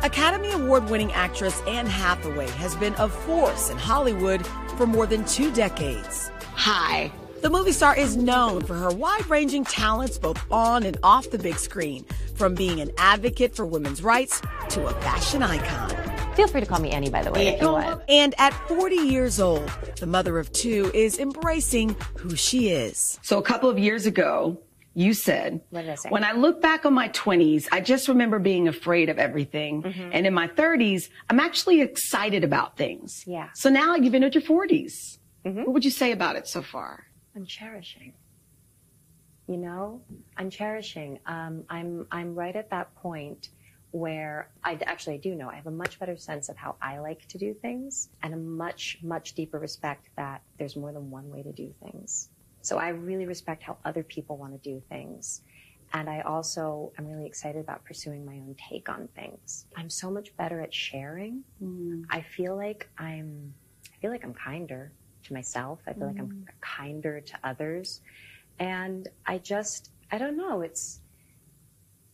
Academy Award-winning actress Anne Hathaway has been a force in Hollywood for more than 2 decades. Hi. The movie star is known for her wide-ranging talents both on and off the big screen, from being an advocate for women's rights to a fashion icon. Feel free to call me Annie, by the way, if you want. And at 40 years old, the mother of 2 is embracing who she is. So a couple of years ago, you said, What did I say? when I look back on my 20s, I just remember being afraid of everything. And in my 30s, I'm actually excited about things. Yeah. So now you've entered your 40s. What would you say about it so far? I'm cherishing. You know, I'm cherishing. I'm right at that point where I do know I have a much better sense of how I like to do things and a much, much deeper respect that there's more than one way to do things. So I really respect how other people want to do things. And I also am really excited about pursuing my own take on things. I'm so much better at sharing. I feel like I'm kinder to myself. I feel like I'm kinder to others. And I don't know,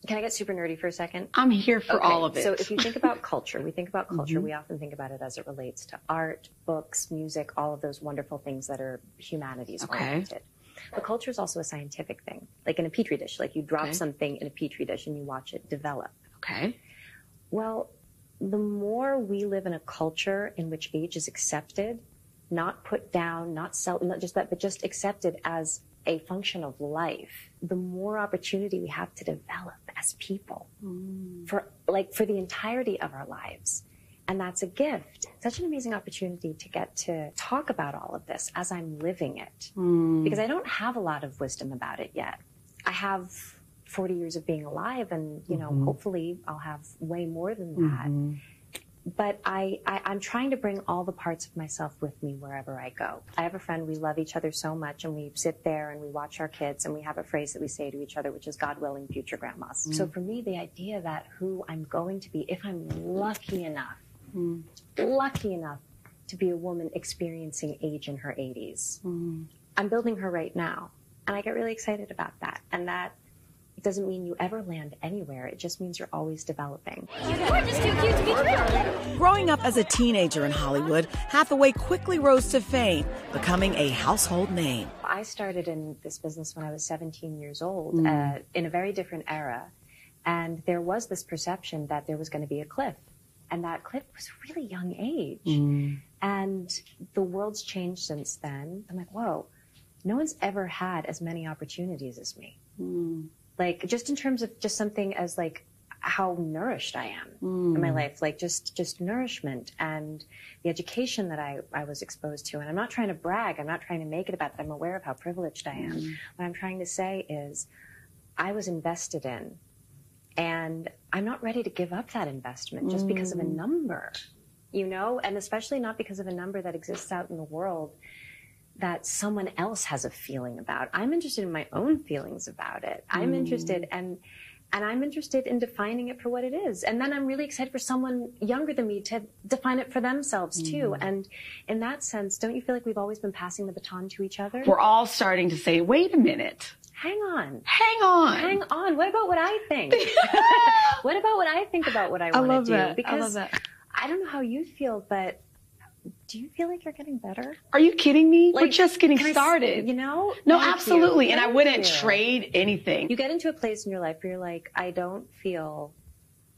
can I get super nerdy for a second? I'm here for all of it. So if you think about culture, we often think about it as it relates to art, books, music, all of those wonderful things that are humanities oriented. But culture is also a scientific thing, like in a petri dish. Like you drop something in a petri dish and you watch it develop. Okay. Well, the more we live in a culture in which age is accepted, not put down, not just that, but just accepted as a function of life, the more opportunity we have to develop as people for the entirety of our lives. And that's a gift. Such an amazing opportunity to get to talk about all of this as I'm living it. Because I don't have a lot of wisdom about it yet. I have 40 years of being alive and, you know, hopefully I'll have way more than that. But I'm trying to bring all the parts of myself with me wherever I go. I have a friend, we love each other so much, and we sit there and we watch our kids, and we have a phrase that we say to each other, which is, God willing, future grandmas. So for me, the idea that who I'm going to be, if I'm lucky enough to be a woman experiencing age in her 80s, I'm building her right now. And I get really excited about that. And that it doesn't mean you ever land anywhere. It just means you're always developing. You're just too cute to be true. Growing up as a teenager in Hollywood, Hathaway quickly rose to fame, becoming a household name. I started in this business when I was 17 years old, in a very different era. And there was this perception that there was going to be a cliff. And that cliff was a really young age. And the world's changed since then. I'm like, whoa, no one's ever had as many opportunities as me. Like, just in terms of just something as like how nourished I am in my life, like just nourishment and the education that I was exposed to. And I'm not trying to brag. I'm not trying to make it about that. I'm aware of how privileged I am. What I'm trying to say is I was invested in, and I'm not ready to give up that investment just because of a number, you know, and especially not because of a number that exists out in the world that someone else has a feeling about. I'm interested in my own feelings about it. I'm interested, and I'm interested in defining it for what it is. And then I'm really excited for someone younger than me to define it for themselves too. And in that sense, don't you feel like we've always been passing the baton to each other? We're all starting to say, wait a minute. Hang on. Hang on. Hang on. What about what I think? What about what I think about what I want to do? Because I don't know how you feel, but do you feel like you're getting better? Are you kidding me? Like, we're just getting started. You know? No, absolutely. And I wouldn't trade anything. You get into a place in your life where you're like, I don't feel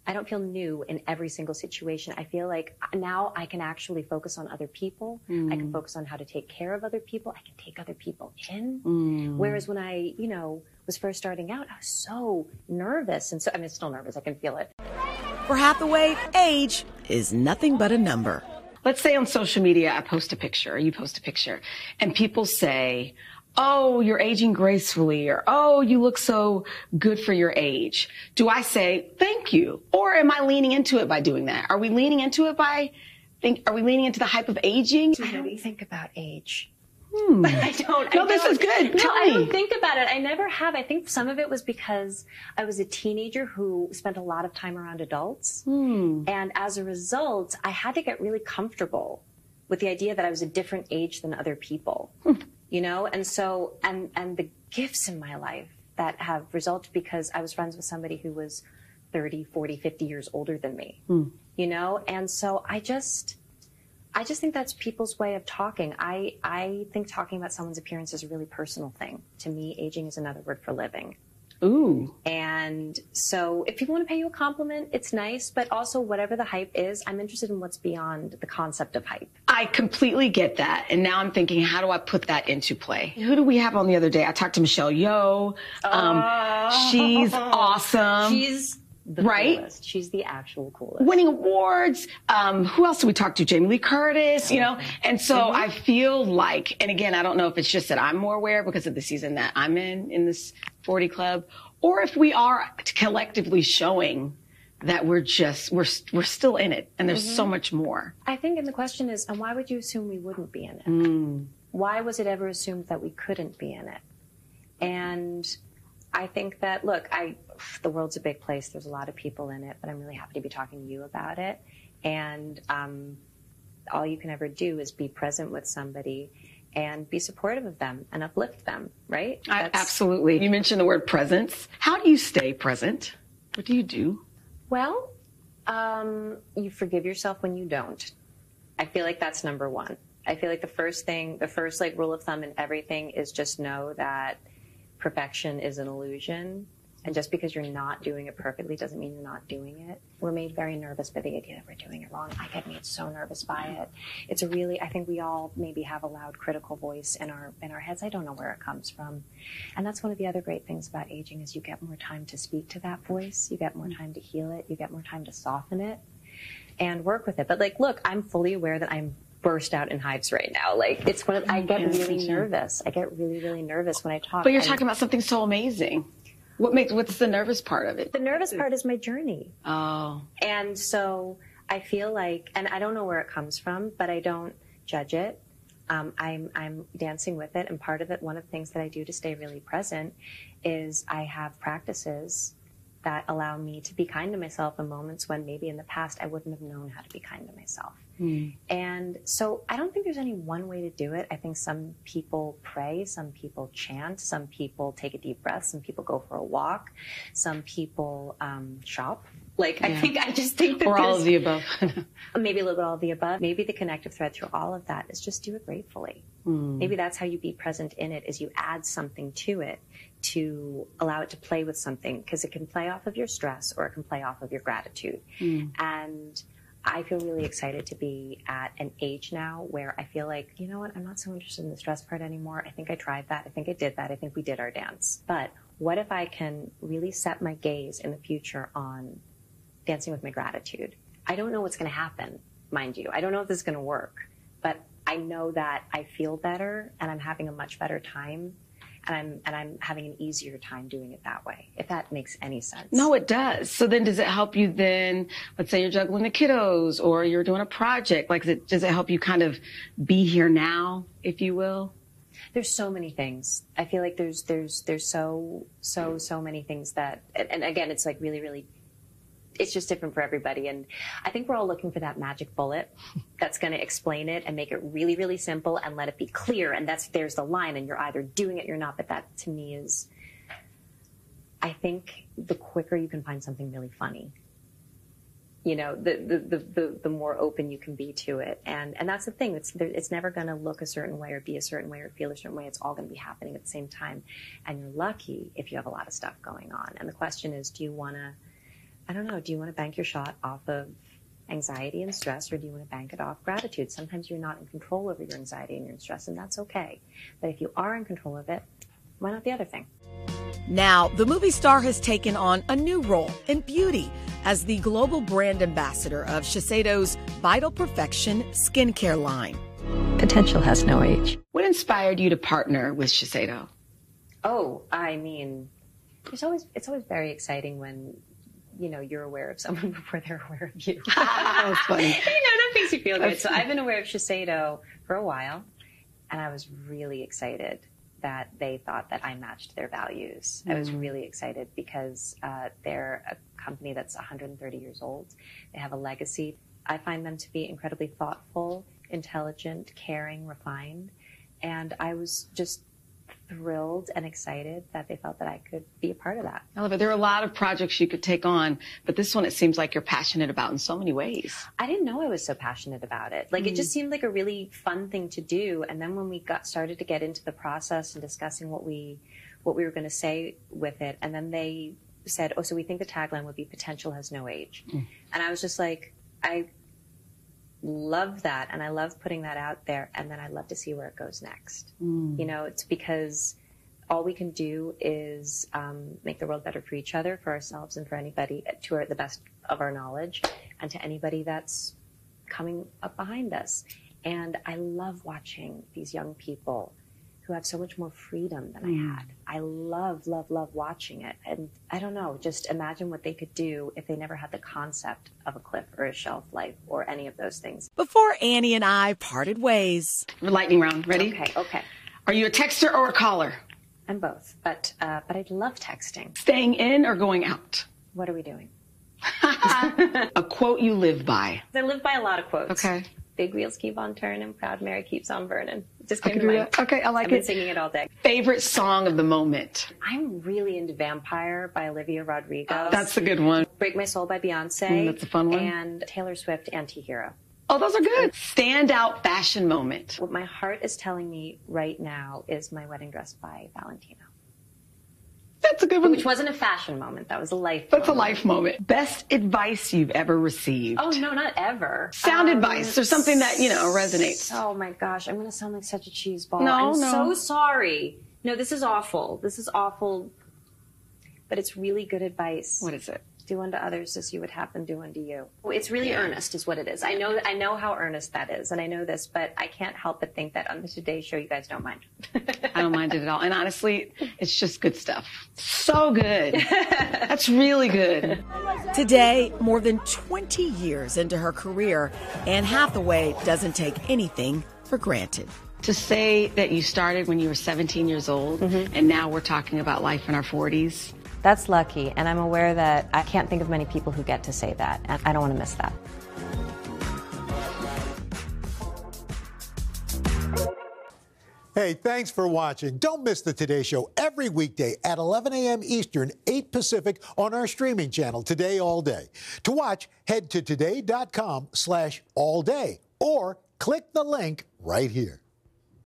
new in every single situation. I feel like now I can actually focus on other people. I can focus on how to take care of other people. I can take other people in. Whereas when I, you know, was first starting out, I was so nervous. And so, I mean, still nervous. I can feel it. For Hathaway, age is nothing but a number. Let's say on social media, I post a picture, or you post a picture, and people say, oh, you're aging gracefully, or, oh, you look so good for your age. Do I say, thank you? Or am I leaning into it by doing that? Are we leaning into it are we leaning into the hype of aging? I don't think about age. But I don't. No, this is good. No, I don't think about it. I never have. I think some of it was because I was a teenager who spent a lot of time around adults. And as a result, I had to get really comfortable with the idea that I was a different age than other people, you know? And so, and the gifts in my life that have resulted because I was friends with somebody who was 30, 40, 50 years older than me, you know? And so I just think that's people's way of talking. I think talking about someone's appearance is a really personal thing. To me, aging is another word for living. Ooh. And so if people want to pay you a compliment, it's nice, but also whatever the hype is, I'm interested in what's beyond the concept of hype. I completely get that. And now I'm thinking, how do I put that into play? Who do we have on the other day? I talked to Michelle Yeoh. She's awesome. She's the coolest. She's the actual coolest. Winning awards. Who else did we talk to? Jamie Lee Curtis, you know? And so I feel like, and again, I don't know if it's just that I'm more aware because of the season that I'm in this 40 Club, or if we are collectively showing that we're still in it and there's so much more. I think, and the question is, and why would you assume we wouldn't be in it? Why was it ever assumed that we couldn't be in it? And I think that, look, the world's a big place. There's a lot of people in it, but I'm really happy to be talking to you about it. And all you can ever do is be present with somebody and be supportive of them and uplift them, right? Absolutely. You mentioned the word presence. How do you stay present? What do you do? Well, you forgive yourself when you don't. I feel like that's number one. I feel like the first like rule of thumb in everything is just know that perfection is an illusion. And just because you're not doing it perfectly doesn't mean you're not doing it. We're made very nervous by the idea that we're doing it wrong. I get made so nervous by it. It's I think we all maybe have a loud critical voice in our heads. I don't know where it comes from. And that's one of the other great things about aging is you get more time to speak to that voice. You get more time to heal it. You get more time to soften it and work with it. But like, look, I'm fully aware that I'm burst out in hives right now. Like I get really nervous. I get really, really nervous when I talk. But you're talking about something so amazing. What's the nervous part of it? The nervous part is my journey. Oh. And so I feel like, and I don't know where it comes from, but I don't judge it. I'm dancing with it. And part of it, one of the things that I do to stay really present is I have practices that allow me to be kind to myself in moments when maybe in the past I wouldn't have known how to be kind to myself. And so I don't think there's any one way to do it. I think some people pray, some people chant, some people take a deep breath, some people go for a walk, some people shop. Like, yeah. I just think that or all of the above. Maybe a little bit all of the above. Maybe the connective thread through all of that is just do it gratefully. Maybe that's how you be present in it, is you add something to it to allow it to play with something, because it can play off of your stress or it can play off of your gratitude. And I feel really excited to be at an age now where I feel like, you know what, I'm not so interested in the stress part anymore. I think I tried that. I think I did that. I think we did our dance. But what if I can really set my gaze in the future on dancing with my gratitude? I don't know what's going to happen, mind you. I don't know if this is going to work, but I know that I feel better and I'm having a much better time. And I'm having an easier time doing it that way, if that makes any sense. No, it does. So then does it help you then, let's say you're juggling the kiddos or you're doing a project, like does it help you kind of be here now, if you will? There's so many things. I feel like there's so many things that, and again, it's like really, really, it's just different for everybody. And I think we're all looking for that magic bullet that's going to explain it and make it really, really simple and let it be clear. And there's the line, and you're either doing it or you're not. But that to me is, I think the quicker you can find something really funny, you know, the more open you can be to it. And that's the thing. It's never going to look a certain way or be a certain way or feel a certain way. It's all going to be happening at the same time. And you're lucky if you have a lot of stuff going on. And the question is, do you want to bank your shot off of anxiety and stress, or do you want to bank it off gratitude? Sometimes you're not in control over your anxiety and your stress, and that's okay. But if you are in control of it, why not the other thing? Now, the movie star has taken on a new role in beauty as the global brand ambassador of Shiseido's Vital Perfection skincare line. Potential has no age. What inspired you to partner with Shiseido? Oh, I mean, it's always very exciting when, you know, you're aware of someone before they're aware of you. That was funny. You know, that makes you feel good. So I've been aware of Shiseido for a while, and I was really excited that they thought that I matched their values. I was really excited because they're a company that's 130 years old. They have a legacy. I find them to be incredibly thoughtful, intelligent, caring, refined, and I was just thrilled and excited that they felt that I could be a part of that. I love it. There are a lot of projects you could take on, but this one it seems like you're passionate about in so many ways. I didn't know I was so passionate about it. Like, it just seemed like a really fun thing to do. And then when we started to get into the process and discussing what we were going to say with it, and then they said, oh, so we think the tagline would be "Potential has no age." And I was just like, I love that, and I love putting that out there, and then I'd love to see where it goes next. You know, it's because all we can do is make the world better for each other, for ourselves, and for anybody to the best of our knowledge, and to anybody that's coming up behind us. And I love watching these young people who have so much more freedom than I had. I love, love, love watching it. And I don't know, just imagine what they could do if they never had the concept of a cliff or a shelf life or any of those things. Before Annie and I parted ways. Lightning round. Ready? Okay. Are Are you a texter or a caller? I'm both, but I love texting. Staying in or going out? What are we doing? A quote you live by. I live by a lot of quotes. Okay. Big wheels keep on turning, proud Mary keeps on burning. It just I came can to do mind. that. Okay, I like I've been it. singing it all day. Favorite song of the moment? I'm really into Vampire by Olivia Rodrigo. That's a good one. Break My Soul by Beyonce. That's a fun one. And Taylor Swift, Anti-Hero. Oh, those are good. Standout fashion moment. What my heart is telling me right now is my wedding dress by Valentino. That's a good one. Which wasn't a fashion moment. That was a life That's moment. a life moment. Best advice you've ever received? Oh, no, not ever. Sound advice or something that, resonates. Oh, my gosh. I'm going to sound like such a cheeseball. No. I'm so sorry. No, this is awful. This is awful. But it's really good advice. What is it? Do unto others as you would have them do unto you. It's really earnest is what it is. I know how earnest that is, and I know this, but I can't help but think that on the Today Show you guys don't mind. I don't mind it at all. And honestly, it's just good stuff. So good. That's really good. Today, more than 20 years into her career, Anne Hathaway doesn't take anything for granted. To say that you started when you were 17 years old, and now we're talking about life in our 40s. That's lucky, and I'm aware that I can't think of many people who get to say that, and I don't want to miss that. Hey, thanks for watching. Don't miss the Today Show every weekday at 11 a.m. Eastern, 8 Pacific on our streaming channel, Today All Day. To watch, head to today.com/allday or click the link right here.